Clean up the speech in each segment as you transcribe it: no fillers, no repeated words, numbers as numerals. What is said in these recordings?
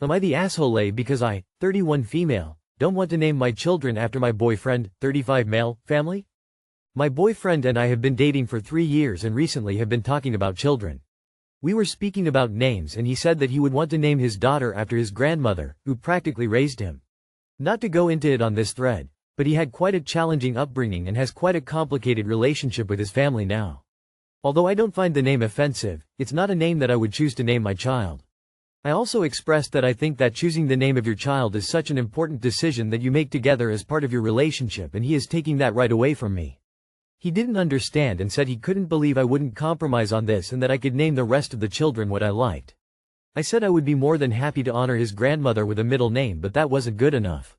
Am I the asshole because I, 31 female, don't want to name my children after my boyfriend, 35 male, family? My boyfriend and I have been dating for 3 years and recently have been talking about children. We were speaking about names and he said that he would want to name his daughter after his grandmother, who practically raised him. Not to go into it on this thread, but he had quite a challenging upbringing and has quite a complicated relationship with his family now. Although I don't find the name offensive, it's not a name that I would choose to name my child. I also expressed that I think that choosing the name of your child is such an important decision that you make together as part of your relationship, and he is taking that right away from me. He didn't understand and said he couldn't believe I wouldn't compromise on this and that I could name the rest of the children what I liked. I said I would be more than happy to honor his grandmother with a middle name, but that wasn't good enough.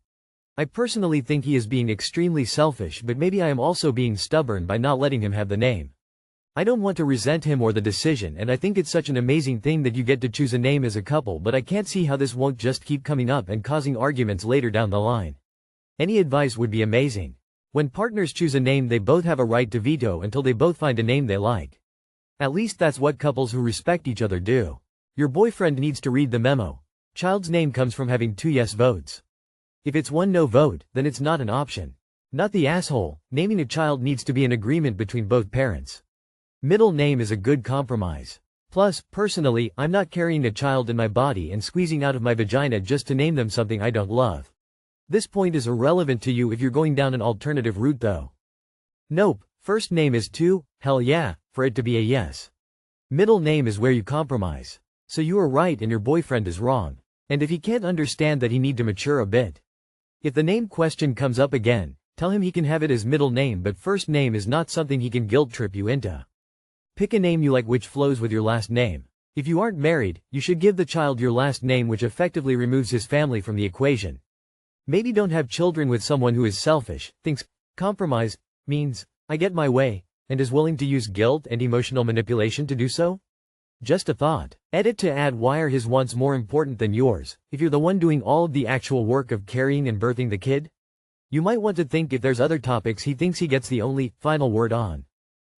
I personally think he is being extremely selfish, but maybe I am also being stubborn by not letting him have the name. I don't want to resent him or the decision, and I think it's such an amazing thing that you get to choose a name as a couple, but I can't see how this won't just keep coming up and causing arguments later down the line. Any advice would be amazing. When partners choose a name, they both have a right to veto until they both find a name they like. At least that's what couples who respect each other do. Your boyfriend needs to read the memo. Child's name comes from having 2 yes votes. If it's 1 no vote, then it's not an option. Not the asshole. Naming a child needs to be an agreement between both parents. Middle name is a good compromise. Plus, personally, I'm not carrying a child in my body and squeezing out of my vagina just to name them something I don't love. This point is irrelevant to you if you're going down an alternative route though. Nope, first name is 2, hell yeah, for it to be a yes. Middle name is where you compromise. So you are right and your boyfriend is wrong. And if he can't understand that, he need to mature a bit. If the name question comes up again, tell him he can have it as middle name, but first name is not something he can guilt trip you into. Pick a name you like which flows with your last name. If you aren't married, you should give the child your last name, which effectively removes his family from the equation. Maybe don't have children with someone who is selfish, thinks compromise means I get my way, and is willing to use guilt and emotional manipulation to do so. Just a thought. Edit to add: why are his wants more important than yours, if you're the one doing all of the actual work of carrying and birthing the kid? You might want to think if there's other topics he thinks he gets the only, final word on.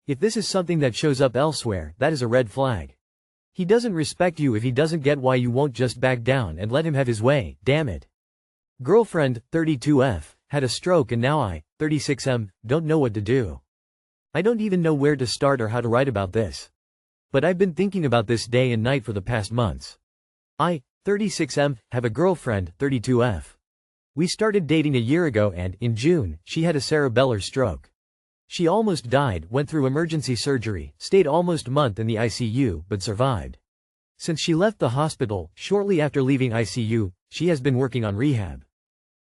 If this is something that shows up elsewhere, that is a red flag. He doesn't respect you if he doesn't get why you won't just back down and let him have his way, damn it. Girlfriend, 32F, had a stroke and now I, 36M, don't know what to do. I don't even know where to start or how to write about this. But I've been thinking about this day and night for the past months. I, 36M, have a girlfriend, 32F. We started dating a year ago and, in June, she had a cerebellar stroke. She almost died, went through emergency surgery, stayed almost a month in the ICU, but survived. Since she left the hospital, shortly after leaving ICU, she has been working on rehab.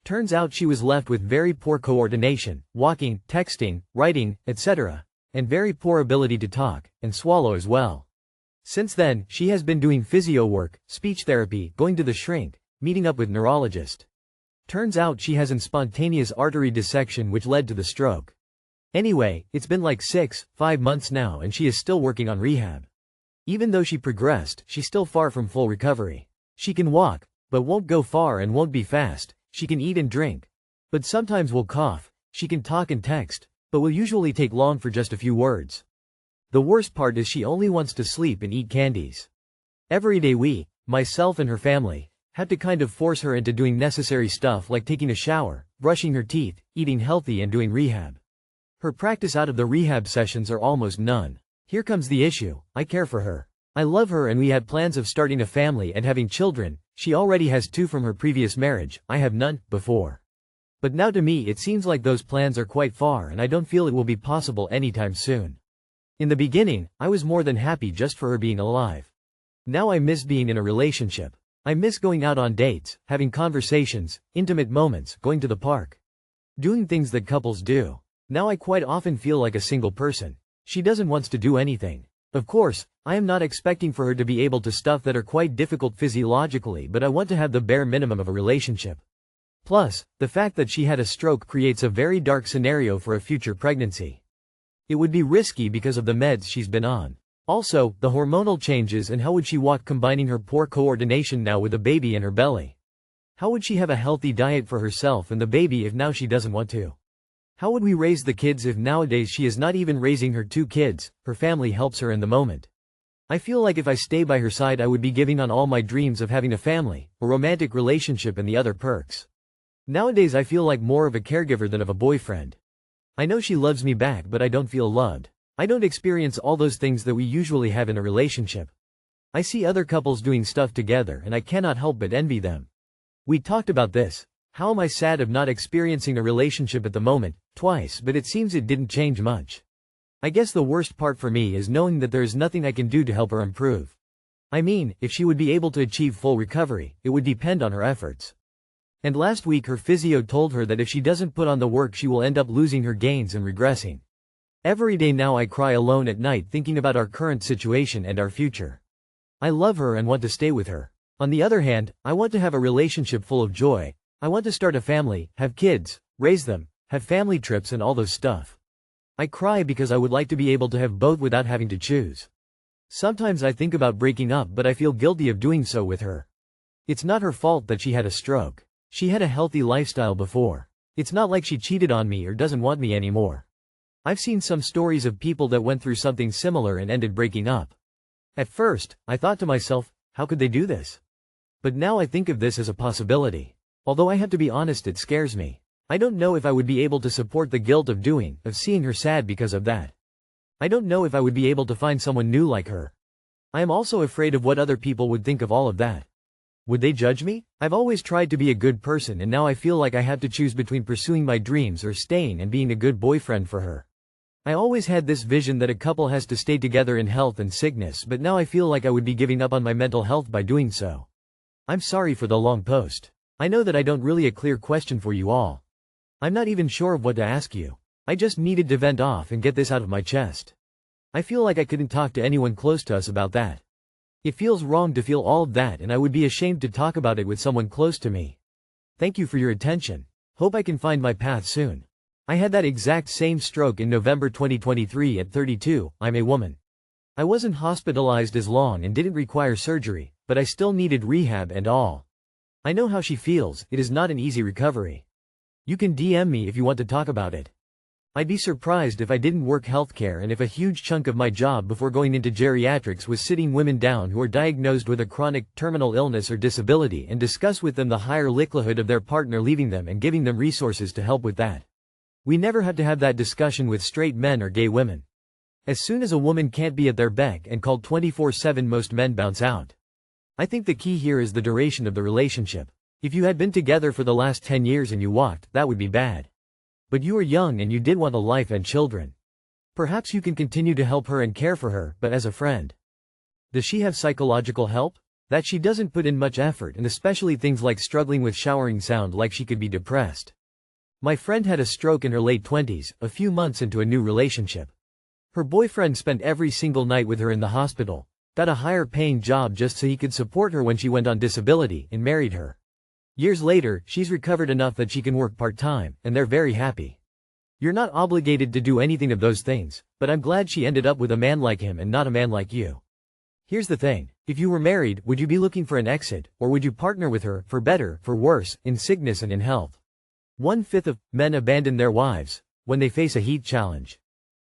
Turns out she was left with very poor coordination, walking, texting, writing, etc., and very poor ability to talk, and swallow as well. Since then, she has been doing physio work, speech therapy, going to the shrink, meeting up with neurologist. Turns out she has an spontaneous artery dissection which led to the stroke. Anyway, it's been like 5 months now and she is still working on rehab. Even though she progressed, she's still far from full recovery. She can walk, but won't go far and won't be fast. She can eat and drink, but sometimes will cough. She can talk and text, but will usually take long for just a few words. The worst part is she only wants to sleep and eat candies. Every day we, myself and her family, had to kind of force her into doing necessary stuff like taking a shower, brushing her teeth, eating healthy and doing rehab. Her practice out of the rehab sessions are almost none. Here comes the issue. I care for her. I love her and we had plans of starting a family and having children. She already has 2 from her previous marriage, I have none, before. But now to me it seems like those plans are quite far and I don't feel it will be possible anytime soon. In the beginning, I was more than happy just for her being alive. Now I miss being in a relationship. I miss going out on dates, having conversations, intimate moments, going to the park. Doing things that couples do. Now I quite often feel like a single person. She doesn't want to do anything. Of course, I am not expecting for her to be able to stuff that are quite difficult physiologically, but I want to have the bare minimum of a relationship. Plus, the fact that she had a stroke creates a very dark scenario for a future pregnancy. It would be risky because of the meds she's been on. Also, the hormonal changes, and how would she walk combining her poor coordination now with a baby in her belly? How would she have a healthy diet for herself and the baby if now she doesn't want to? How would we raise the kids if nowadays she is not even raising her 2 kids, her family helps her in the moment? I feel like if I stay by her side I would be giving on all my dreams of having a family, a romantic relationship and the other perks. Nowadays I feel like more of a caregiver than of a boyfriend. I know she loves me back but I don't feel loved. I don't experience all those things that we usually have in a relationship. I see other couples doing stuff together and I cannot help but envy them. We talked about this. How am I sad of not experiencing a relationship at the moment, twice, but it seems it didn't change much. I guess the worst part for me is knowing that there is nothing I can do to help her improve. I mean, if she would be able to achieve full recovery, it would depend on her efforts. And last week her physio told her that if she doesn't put on the work she will end up losing her gains and regressing. Every day now I cry alone at night thinking about our current situation and our future. I love her and want to stay with her. On the other hand, I want to have a relationship full of joy. I want to start a family, have kids, raise them, have family trips and all those stuff. I cry because I would like to be able to have both without having to choose. Sometimes I think about breaking up but I feel guilty of doing so with her. It's not her fault that she had a stroke. She had a healthy lifestyle before. It's not like she cheated on me or doesn't want me anymore. I've seen some stories of people that went through something similar and ended breaking up. At first, I thought to myself, how could they do this? But now I think of this as a possibility. Although I have to be honest, it scares me. I don't know if I would be able to support the guilt of seeing her sad because of that. I don't know if I would be able to find someone new like her. I am also afraid of what other people would think of all of that. Would they judge me? I've always tried to be a good person and now I feel like I have to choose between pursuing my dreams or staying and being a good boyfriend for her. I always had this vision that a couple has to stay together in health and sickness, but now I feel like I would be giving up on my mental health by doing so. I'm sorry for the long post. I know that I don't really a clear question for you all. I'm not even sure of what to ask you. I just needed to vent off and get this out of my chest. I feel like I couldn't talk to anyone close to us about that. It feels wrong to feel all of that and I would be ashamed to talk about it with someone close to me. Thank you for your attention. Hope I can find my path soon. I had that exact same stroke in November 2023 at 32, I'm a woman. I wasn't hospitalized as long and didn't require surgery, but I still needed rehab and all. I know how she feels, it is not an easy recovery. You can DM me if you want to talk about it. I'd be surprised if I didn't work healthcare and if a huge chunk of my job before going into geriatrics was sitting women down who are diagnosed with a chronic, terminal illness or disability and discuss with them the higher likelihood of their partner leaving them and giving them resources to help with that. We never had to have that discussion with straight men or gay women. As soon as a woman can't be at their beck and called 24/7, most men bounce out. I think the key here is the duration of the relationship. If you had been together for the last 10 years and you walked, that would be bad. But you were young and you did want a life and children. Perhaps you can continue to help her and care for her, but as a friend. Does she have psychological help? That she doesn't put in much effort, and especially things like struggling with showering sound like she could be depressed. My friend had a stroke in her late 20s, a few months into a new relationship. Her boyfriend spent every single night with her in the hospital, got a higher paying job just so he could support her when she went on disability, and married her. Years later, she's recovered enough that she can work part-time, and they're very happy. You're not obligated to do anything of those things, but I'm glad she ended up with a man like him and not a man like you. Here's the thing, if you were married, would you be looking for an exit, or would you partner with her, for better, for worse, in sickness and in health? 1/5 of men abandon their wives when they face a heat challenge.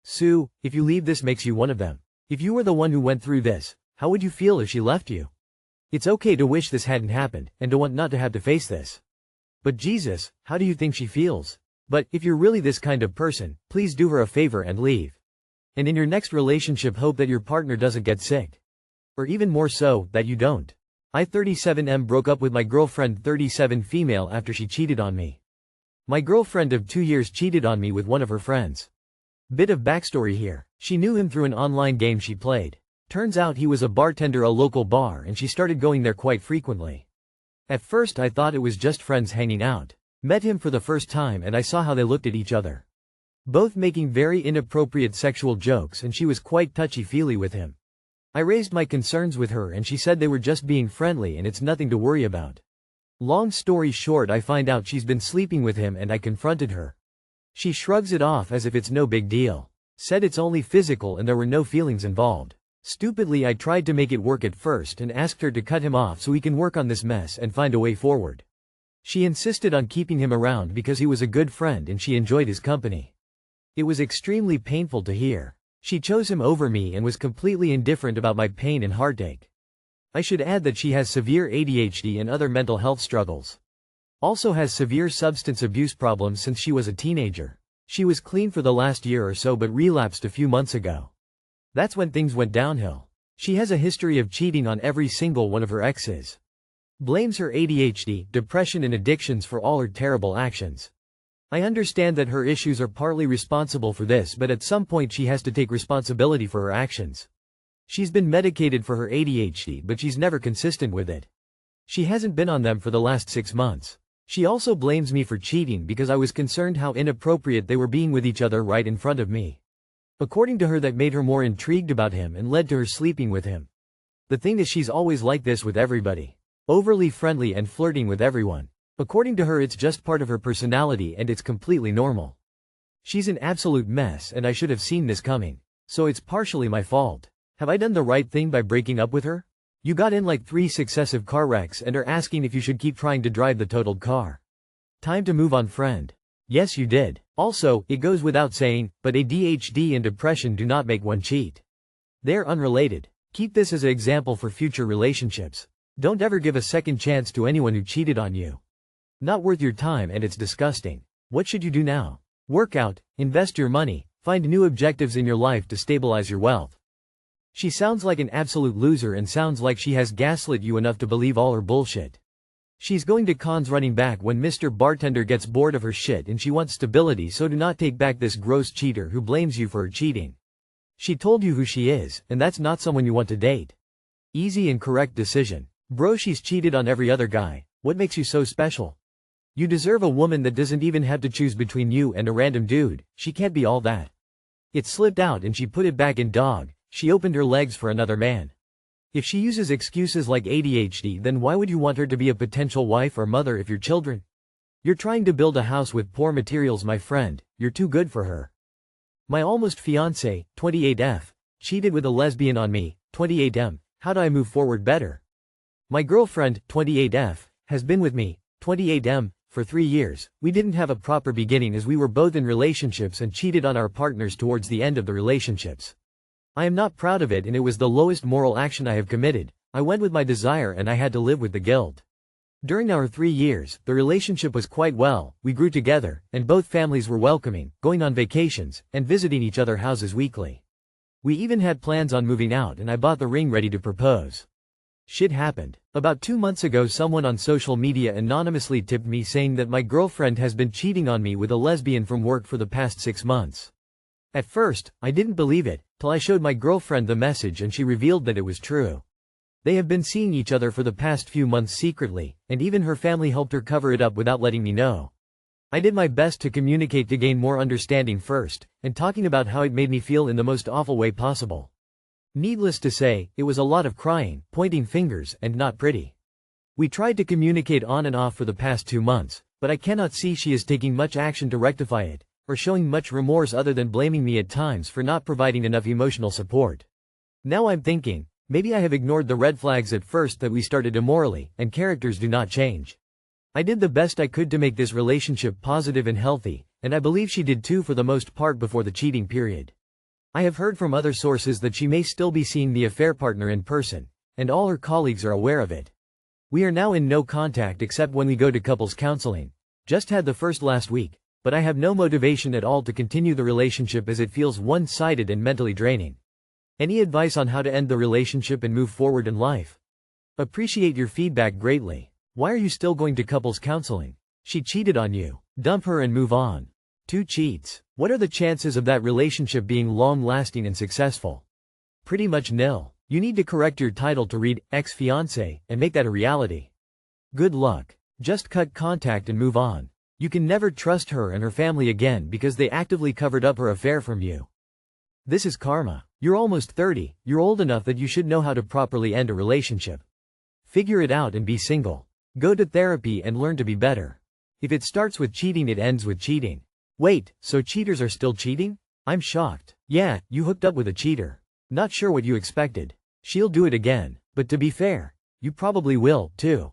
Sue, if you leave, this makes you one of them. If you were the one who went through this, how would you feel if she left you? It's okay to wish this hadn't happened, and to want not to have to face this. But Jesus, how do you think she feels? But, if you're really this kind of person, please do her a favor and leave. And in your next relationship hope that your partner doesn't get sick. Or even more so, that you don't. I 37M broke up with my girlfriend 37 female after she cheated on me. My girlfriend of 2 years cheated on me with one of her friends. Bit of backstory here, she knew him through an online game she played. Turns out he was a bartender at a local bar and she started going there quite frequently. At first I thought it was just friends hanging out. Met him for the first time and I saw how they looked at each other. Both making very inappropriate sexual jokes, and she was quite touchy-feely with him. I raised my concerns with her and she said they were just being friendly and it's nothing to worry about. Long story short, I find out she's been sleeping with him and I confronted her. She shrugs it off as if it's no big deal. Said it's only physical and there were no feelings involved. Stupidly I tried to make it work at first and asked her to cut him off so we can work on this mess and find a way forward. She insisted on keeping him around because he was a good friend and she enjoyed his company. It was extremely painful to hear. She chose him over me and was completely indifferent about my pain and heartache. I should add that she has severe ADHD and other mental health struggles. Also has severe substance abuse problems since she was a teenager. She was clean for the last year or so but relapsed a few months ago. That's when things went downhill. She has a history of cheating on every single one of her exes. Blames her ADHD, depression and addictions for all her terrible actions. I understand that her issues are partly responsible for this, but at some point she has to take responsibility for her actions. She's been medicated for her ADHD, but she's never consistent with it. She hasn't been on them for the last 6 months. She also blames me for cheating because I was concerned how inappropriate they were being with each other right in front of me. According to her, that made her more intrigued about him and led to her sleeping with him. The thing is, she's always like this with everybody. Overly friendly and flirting with everyone. According to her, it's just part of her personality and it's completely normal. She's an absolute mess and I should have seen this coming. So it's partially my fault. Have I done the right thing by breaking up with her? You got in like 3 successive car wrecks and are asking if you should keep trying to drive the totaled car. Time to move on, friend. Yes, you did. Also, it goes without saying, but ADHD and depression do not make one cheat. They're unrelated. Keep this as an example for future relationships. Don't ever give a second chance to anyone who cheated on you. Not worth your time and it's disgusting. What should you do now? Work out, invest your money, find new objectives in your life to stabilize your wealth. She sounds like an absolute loser and sounds like she has gaslit you enough to believe all her bullshit. She's going to cons running back when Mr. Bartender gets bored of her shit and she wants stability, so do not take back this gross cheater who blames you for her cheating. She told you who she is, and that's not someone you want to date. Easy and correct decision. Bro, she's cheated on every other guy. What makes you so special? You deserve a woman that doesn't even have to choose between you and a random dude. She can't be all that. It slipped out and she put it back in, dog. She opened her legs for another man. If she uses excuses like ADHD, then why would you want her to be a potential wife or mother if you're children? You're trying to build a house with poor materials, my friend. You're too good for her. My almost fiancé, 28F, cheated with a lesbian on me, 28M. How do I move forward better? My girlfriend, 28F, has been with me, 28M, for 3 years. We didn't have a proper beginning as we were both in relationships and cheated on our partners towards the end of the relationships. I am not proud of it and it was the lowest moral action I have committed. I went with my desire and I had to live with the guilt. During our 3 years, the relationship was quite well, we grew together, and both families were welcoming, going on vacations, and visiting each other's houses weekly. We even had plans on moving out and I bought the ring ready to propose. Shit happened. About 2 months ago, someone on social media anonymously tipped me saying that my girlfriend has been cheating on me with a lesbian from work for the past 6 months. At first, I didn't believe it, till I showed my girlfriend the message and she revealed that it was true. They have been seeing each other for the past few months secretly, and even her family helped her cover it up without letting me know. I did my best to communicate to gain more understanding first, and talking about how it made me feel in the most awful way possible. Needless to say, it was a lot of crying, pointing fingers, and not pretty. We tried to communicate on and off for the past 2 months, but I cannot see she is taking much action to rectify it, or showing much remorse other than blaming me at times for not providing enough emotional support. Now I'm thinking, maybe I have ignored the red flags at first that we started immorally, and characters do not change. I did the best I could to make this relationship positive and healthy, and I believe she did too for the most part before the cheating period. I have heard from other sources that she may still be seeing the affair partner in person, and all her colleagues are aware of it. We are now in no contact except when we go to couples counseling. Just had the first last week. But I have no motivation at all to continue the relationship as it feels one-sided and mentally draining. Any advice on how to end the relationship and move forward in life? Appreciate your feedback greatly. Why are you still going to couples counseling? She cheated on you. Dump her and move on. 2 cheats. What are the chances of that relationship being long-lasting and successful? Pretty much nil. You need to correct your title to read ex-fiancé and make that a reality. Good luck. Just cut contact and move on. You can never trust her and her family again because they actively covered up her affair from you. This is karma. You're almost 30, you're old enough that you should know how to properly end a relationship. Figure it out and be single. Go to therapy and learn to be better. If it starts with cheating, it ends with cheating. Wait, so cheaters are still cheating? I'm shocked. Yeah, you hooked up with a cheater. Not sure what you expected. She'll do it again, but to be fair, you probably will, too.